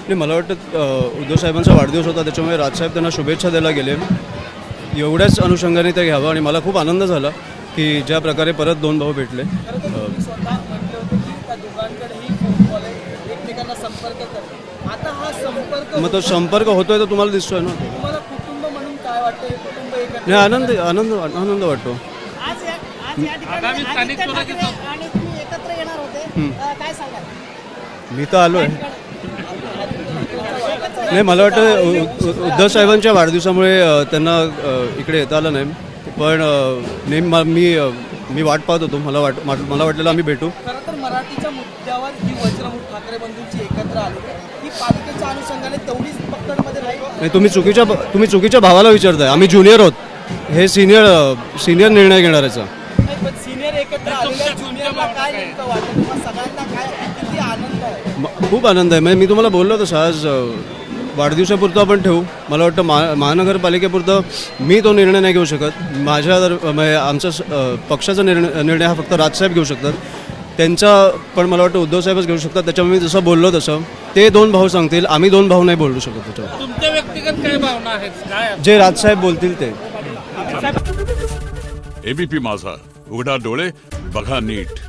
नाही, मला वाटतं उद्धव साहेबांचा वाढदिवस होता, त्याच्यामुळे राजसाहेब त्यांना शुभेच्छा द्यायला गेले. एवढ्याच अनुषंगाने ते घ्यावं आणि मला खूप आनंद झाला की ज्या प्रकारे परत दोन भाऊ भेटले. मग तो संपर्क होतोय तर तुम्हाला दिसतोय ना. नाही, आनंद वाटतो. मी तर आलोय. नाही, मला वाटतं उद्धव साहेबांच्या वाढदिवसामुळे त्यांना इकडे येता आलं नाही, पण मी वाट पाहत होतो. मला वाटलेलं आम्ही भेटू. खरं तर मराठीच्या मुद्द्यावर ही वज्रमुठ ठाकरे बंधूंची एकत्र आली ही पालिकेच्या अनुषंगाने तेवढीच पकडमध्ये राहील. नाही, तुम्ही चुकीच्या भावाला विचारताय. आम्ही ज्युनियर आहोत, हे सिनियर निर्णय घेणाऱ्याचा. सिनियर एकत्र आलेल्या ज्युनियरला काय नेमकं वाटतं तुम्हाला सगळ्यांना, काय किती आनंद आहे? खूप आनंद आहे. म्हणजे मी तुम्हाला बोललो तसं आज वाढदिवसापुरतं आपण ठेवू. मला वाटतं महानगरपालिकेपुरतं मी तो निर्णय नाही घेऊ शकत. आमचा पक्षाचा निर्णय हा फक्त राजसाहेब घेऊ शकतात. त्यांचा पण मला वाटतं उद्धव साहेबच घेऊ शकतात. त्याच्यामुळे मी जसं बोललो तसं ते दोन भाऊ सांगतील, आम्ही दोन भाऊ नाही बोलू शकत. त्याच्यावर तुमच्या व्यक्तिगत काय भावना आहेत, काय जे राजसाहेब बोलतील ते. एबीपी माझा, उघडा डोळे बघा नीट.